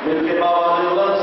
مل کے بابا اللہ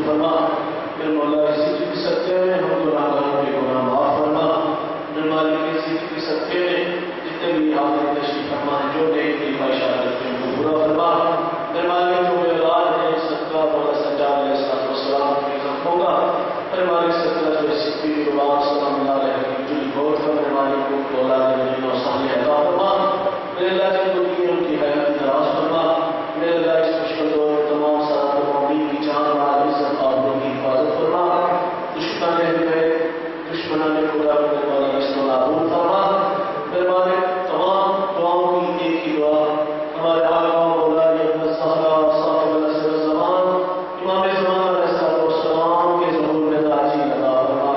فرما میرے مولا اسی کی سچے میں ہم گناہگاروں کے گناہ حضرت صدیق اکبر صلی اللہ علیہ وسلم جو غور کرنے والے کو اولاد نبی و صالح عطا فرما میرے اللہ جن کو دیے ان کی حیات دراز فرما میرے اللہ اس مشکل دور تمام ساتھ مومنین کی جان مال عزت اور روح کی حفاظت فرما دشمنان خدا کرنے والا اس کو نابود فرما میرے مالک تمام دعاؤں کی ایک ہی دعا ہمارے آقا مولا ابن الصحابہ صاحب العصر والزمان امام زمان علیہ السلام کے ظہور میں تاجی عطا فرما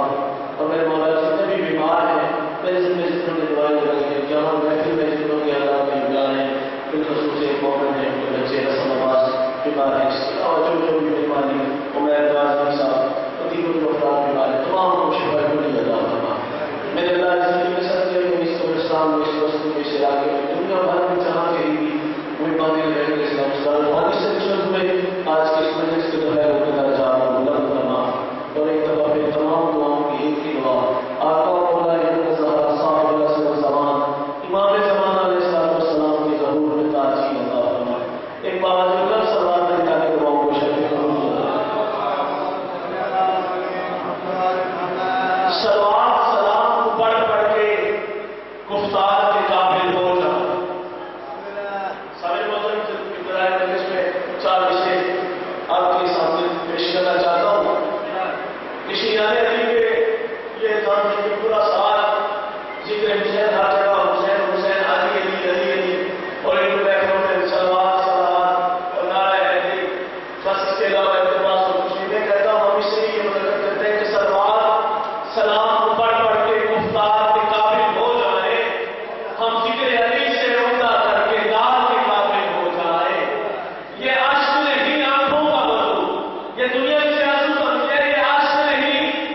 اور میرے مولا جتنے بھی بیمار ہیں میرے ذمہ جتنے بھی دعائیں لگی ہیں جہاں محفل میں جتنوں کے اللہ کے بیان ہیں بالخصوص ایک مومن ہے ان کے بچے رسم نواز بیمار ہیں اس کے علاوہ جو بھی بیماری ہے عمیر غازی صاحب عتیق الافراد بیمار ہیں تمام کو شفا کلی عطا فرما میرے اللہ زندگی میں سب کے اس قبرستان میں اس وسط میں سے آگے دنیا بھر میں جہاں کہیں بھی کوئی باندھے رہے گے اسلام روحانی سے دشمن ہوئے آج کے اس مجلس کے جو ہے وہ درجات بلند فرما اور ایک دفعہ پھر تمام دعاؤں کی ایک ہی دعا آقا مولا ابن الزہرا صاحب العصر والزمان امام زمان علیہ السلام کے ظہور میں تاجی عطا فرما ایک بار جو لفظ سوال میں جانے دعاؤں کو شکر کروں سلوات سلام کو پڑھ پڑھ کے گفتار کے قابل ہو جا سارے موضوع ابتدائی مجلس میں 4 وشے آپ کے سامنے پیش کرنا چاہتا ہوں نشیان علی کے یہ جاننے کہ پورا سال ذکر حسین ہر جگہ حسین حسین علی علی علی علی اور ان کو بیٹھوں میں سلوات سلام اور نعرہ حیدری بس اس کے علاوہ اعتراض اور کچھ نہیں کہتا ہوں ہم اس لیے یہ مطلب کرتے ہیں کہ سلوات سلام پڑھ پڑھ کے گفتار کے قابل ہو جائے ہم ذکر علی سے عمدہ کر کے لال کے قابل ہو جائے یہ عشق نہیں آنکھوں کا بدو یہ دنیا سے آنسو سمجھے یہ عشق نہیں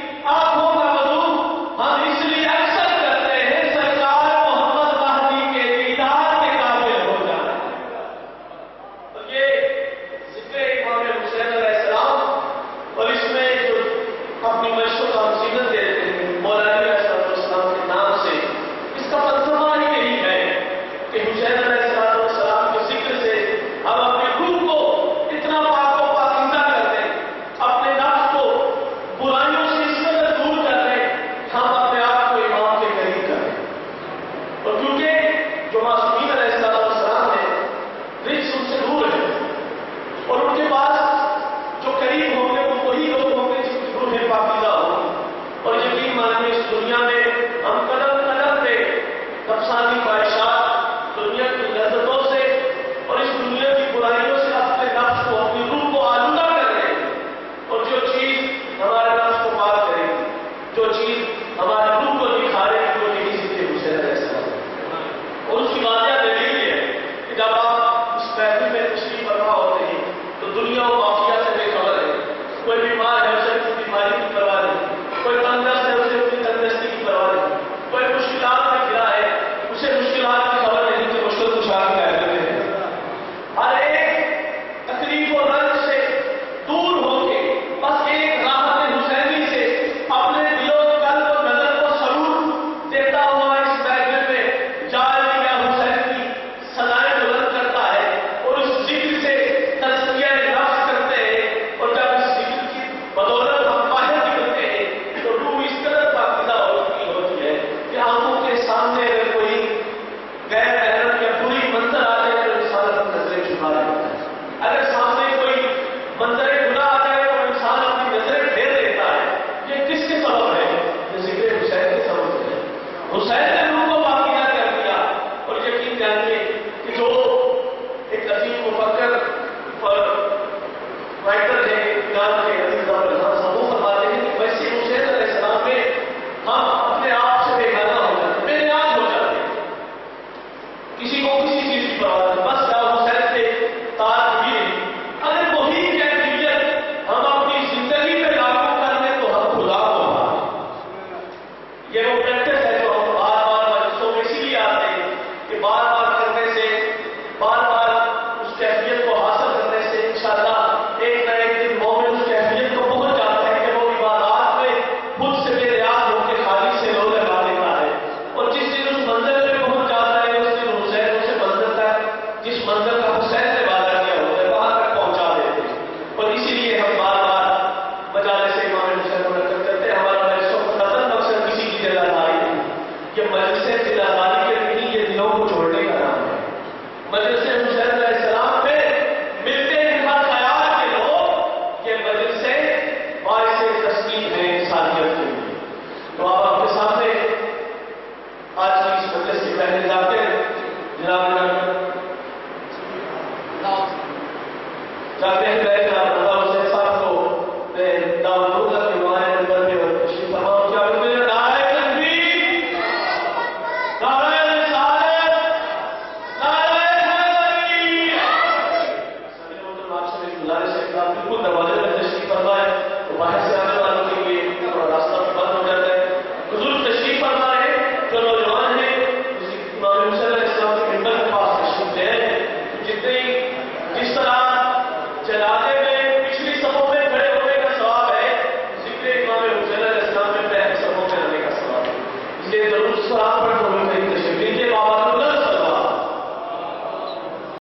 بالکل دروازے میں تشریف فرمائے تو باہر سے آنے والوں کے لیے تھوڑا راستہ